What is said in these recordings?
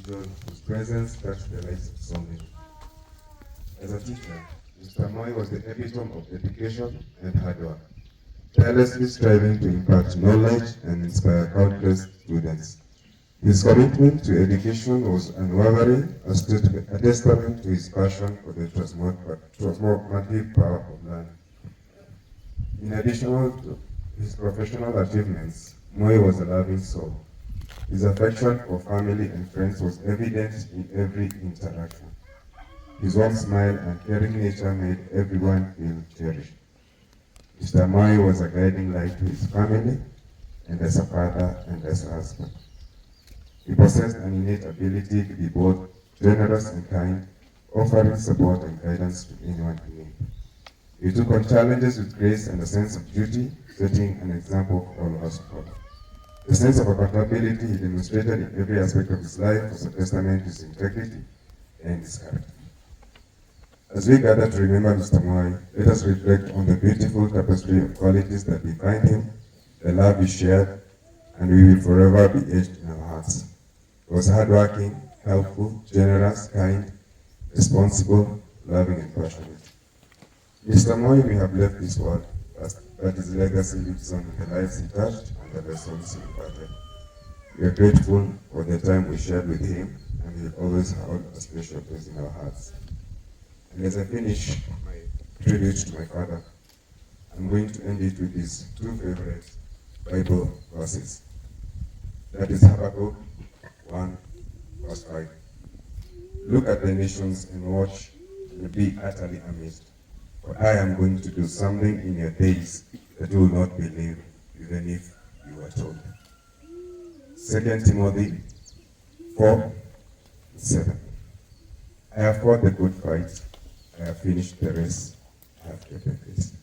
individual whose presence touched the lives of so many. As a teacher, Mr. Moi was the epitome of dedication and hard work, tirelessly striving to impart knowledge and inspire countless students. His commitment to education was unwavering, a testament to his passion for the transformative power of learning. In addition to his professional achievements, Moi was a loving soul. His affection for family and friends was evident in every interaction. His warm smile and caring nature made everyone feel cherished. Mr. Moi was a guiding light to his family, and as a father and as a husband. He possessed an innate ability to be both generous and kind, offering support and guidance to anyone in need. He took on challenges with grace and a sense of duty, setting an example for all of us to follow. The sense of accountability he demonstrated in every aspect of his life was a testament to his integrity and his character. As we gather to remember Mr. Moi, let us reflect on the beautiful tapestry of qualities that define him, the love he shared, and we will forever be etched in our hearts. He was hardworking, helpful, generous, kind, responsible, loving, and passionate. Mr. Moi may have left this world, but his legacy lives on in the lives he touched and the lessons he imparted. We are grateful for the time we shared with him, and he will always hold a special place in our hearts. And as I finish my tribute to my father, I'm going to end it with his two favorite Bible verses. That is Habakkuk 1, verse 5. Look at the nations and watch and be utterly amazed. For I am going to do something in your days that you will not believe, even if you were told. 2 Timothy 4:7. I have fought the good fight. I have finished the race. I have kept the faith.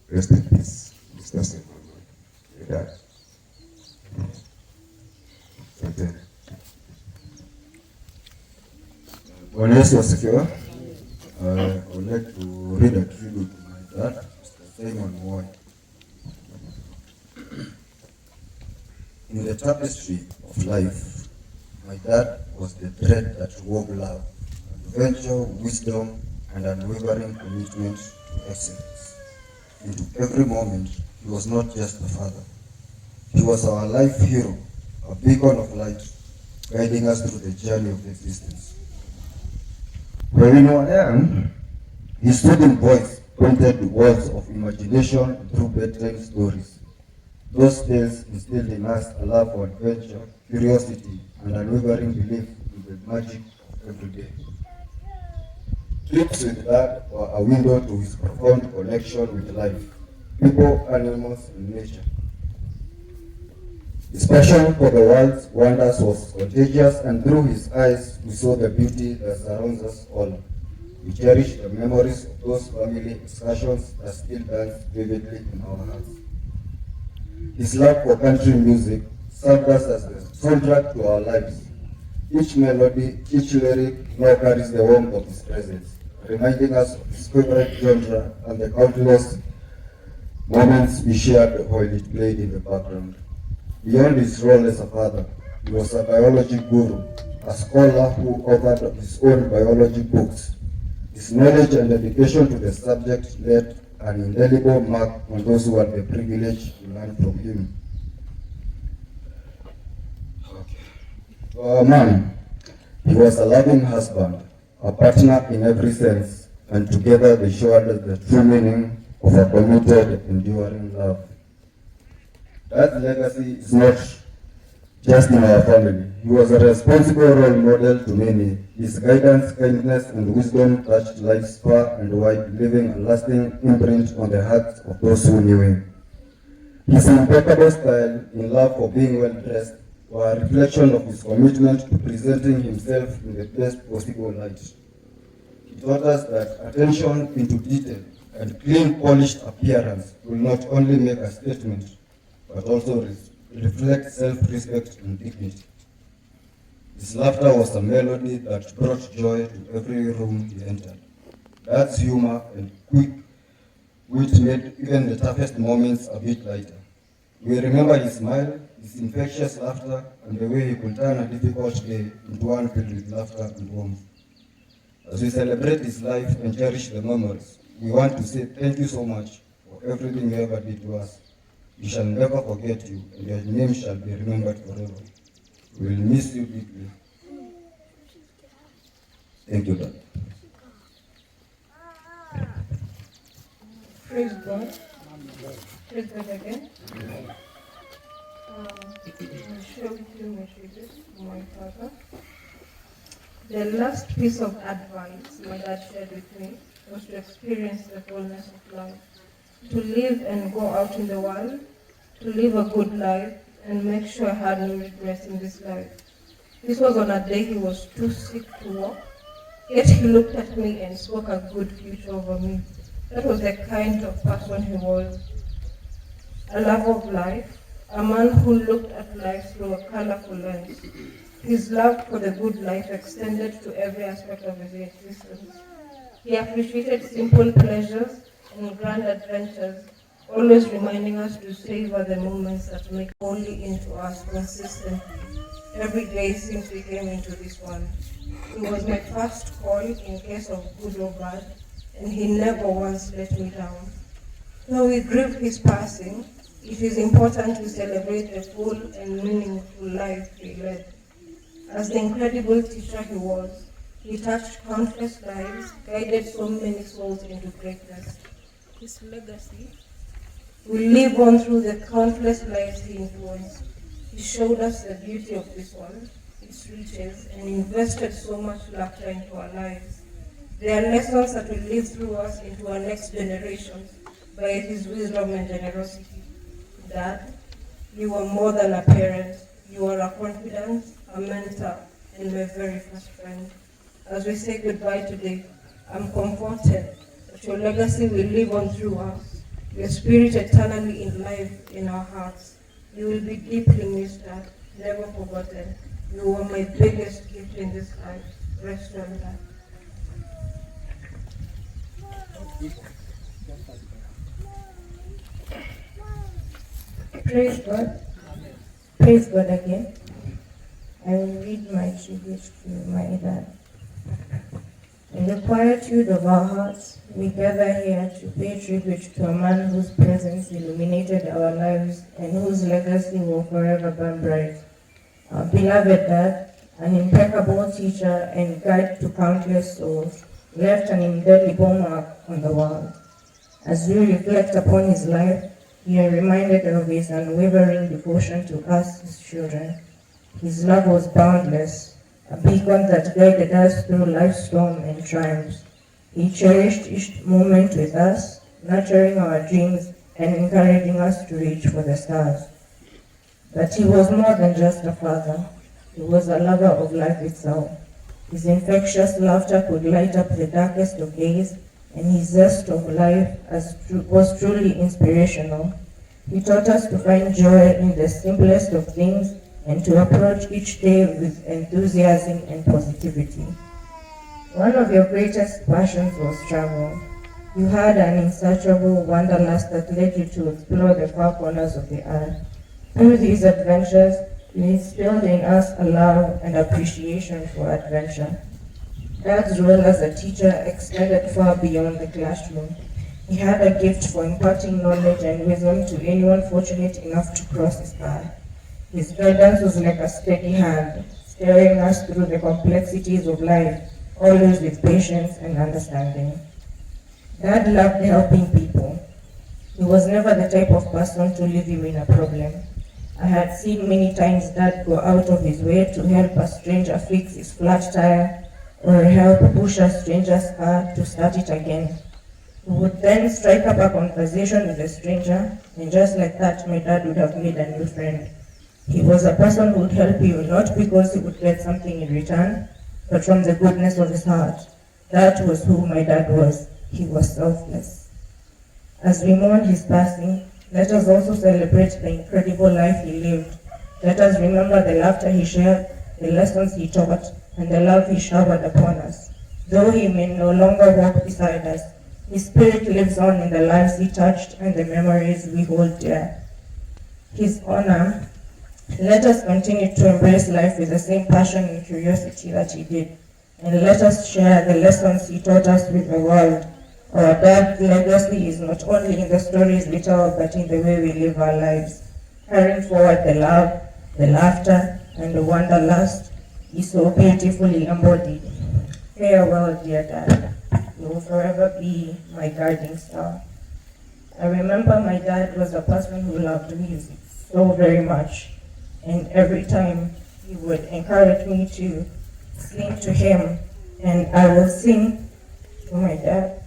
Rest in peace, Mr. Simon. May that. Asante. Bwana Yesu asifiwe. I would like to read a tribute to my dad, Mr. Simon Moi. In the tapestry of life, my dad was the thread that wove love, adventure, wisdom, and unwavering commitment to excellence. Into every moment, he was not just a father. He was our life hero, a beacon of light, guiding us through the journey of existence. When we were young, his soothing voice pointed the worlds of imagination through bedtime stories. Those tales instilled in us a love for adventure, curiosity, and unwavering belief in the magic of every day. Trips with Dad were a window to his profound connection with life, people, animals, and nature. His passion for the world's wonders was contagious, and through his eyes we saw the beauty that surrounds us all. We cherish the memories of those family excursions that still dance vividly in our hearts. His love for country music served us as the soundtrack to our lives. Each melody, each lyric now carries the warmth of his presence, reminding us of his favorite genre and the countless moments we shared while it played in the background. Beyond his role as a father, he was a biology guru, a scholar who authored his own biology books. His knowledge and dedication to the subject left an indelible mark on those who had the privilege to learn from him. To our man, he was a loving husband, a partner in every sense, and together they showed us the true meaning of a committed, enduring love. That legacy is not just in our family. He was a responsible role model to many. His guidance, kindness, and wisdom touched lives far and wide, leaving a lasting imprint on the hearts of those who knew him. His impeccable style in love for being well dressed were a reflection of his commitment to presenting himself in the best possible light. He taught us that attention into detail and clean, polished appearance will not only make a statement, but also reflect self-respect and dignity. His laughter was a melody that brought joy to every room he entered. Dad's humor and quick wit made even the toughest moments a bit lighter. We remember his smile, his infectious laughter, and the way he could turn a difficult day into one filled with laughter and warmth. As we celebrate his life and cherish the memories, we want to say thank you so much for everything you ever did to us. We shall never forget you, and your name shall be remembered forever. We will miss you deeply. Thank you, Dad. Praise God. Praise God again. I'll share with you messages from my father. The last piece of advice my dad shared with me was to experience the fullness of life, to live and go out in the world, to live a good life, and make sure I had no regrets in this life. This was on a day he was too sick to walk, yet he looked at me and spoke a good future over me. That was the kind of person he was. A lover of life, a man who looked at life through a colorful lens. His love for the good life extended to every aspect of his existence. He appreciated simple pleasures and grand adventures, always reminding us to savor the moments that make only into us consistently. Every day since we came into this world. He was my first call in case of good or bad, and he never once let me down. Though we grieve his passing, it is important to celebrate the full and meaningful life he led. As the incredible teacher he was, he touched countless lives, guided so many souls into greatness. His legacy will live on through the countless lives he influenced. He showed us the beauty of this world, its riches, and invested so much laughter into our lives. There are lessons that will live through us into our next generations by his wisdom and generosity. Dad, you were more than a parent. You are a confidant, a mentor, and my very first friend. As we say goodbye today, I'm comforted that your legacy will live on through us, your spirit eternally in life in our hearts. You will be deeply missed, Dad, never forgotten. You were my biggest gift in this life. Rest well, Dad. Praise God. Praise God again. I will read my tribute to my dad. In the quietude of our hearts, we gather here to pay tribute to a man whose presence illuminated our lives and whose legacy will forever burn bright. Our beloved dad, an impeccable teacher and guide to countless souls, left an indelible mark on the world. As we reflect upon his life, we are reminded of his unwavering devotion to us, his children. His love was boundless, a beacon that guided us through life's storm and triumphs. He cherished each moment with us, nurturing our dreams and encouraging us to reach for the stars. But he was more than just a father. He was a lover of life itself. His infectious laughter could light up the darkest of days, and his zest of life was truly inspirational. He taught us to find joy in the simplest of things and to approach each day with enthusiasm and positivity. One of your greatest passions was travel. You had an insatiable wanderlust that led you to explore the far corners of the earth. Through these adventures, you instilled in us a love and appreciation for adventure. Dad's role as a teacher extended far beyond the classroom. He had a gift for imparting knowledge and wisdom to anyone fortunate enough to cross his path. His guidance was like a steady hand, steering us through the complexities of life, always with patience and understanding. Dad loved helping people. He was never the type of person to leave him in a problem. I had seen many times Dad go out of his way to help a stranger fix his flat tire or help push a stranger's car to start it again. He would then strike up a conversation with the stranger, and just like that, my dad would have made a new friend. He was a person who would help you not because he would get something in return, but from the goodness of his heart. That was who my dad was. He was selfless. As we mourn his passing, let us also celebrate the incredible life he lived. Let us remember the laughter he shared, the lessons he taught, and the love he showered upon us. Though he may no longer walk beside us, his spirit lives on in the lives he touched and the memories we hold dear. his honor, let us continue to embrace life with the same passion and curiosity that he did. And let us share the lessons he taught us with the world. Our dad's legacy is not only in the stories we tell, but in the way we live our lives, carrying forward the love, the laughter, and the wanderlust he so beautifully embodied. Farewell, dear Dad. You will forever be my guiding star. I remember my dad was a person who loved music so very much, and every time he would encourage me to sing to him, and I will sing to my dad.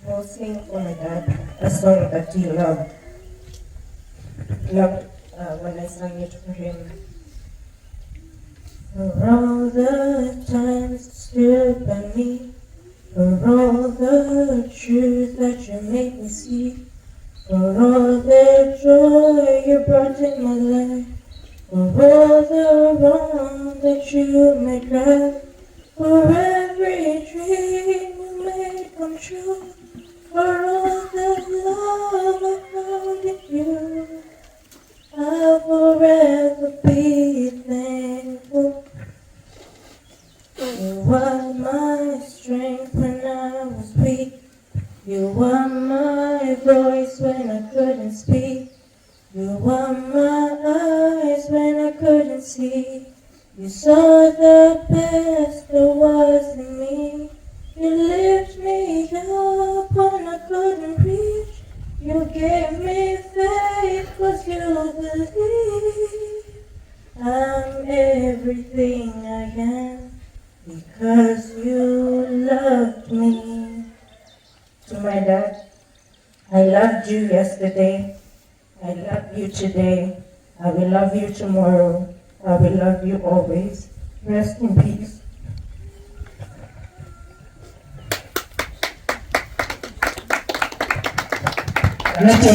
We'll sing for my dad a song that he loved. When I sang it for him. For all the times that stood by me, for all the truth that you made me see, for all the joy you brought in my life, for all the wrong that you made right, for every dream you made come true, for all the love I found in you, I'll forever be thankful. You were my strength when I was weak. You were my voice when I couldn't speak. You were my eyes when I couldn't see. You saw the best there was in me. You lift me up when I couldn't reach. You gave me faith 'cause you believe I'm everything I am because you loved me. To my dad, I loved you yesterday. I love you today. I will love you tomorrow. I will love you always. Rest in peace. Gracias,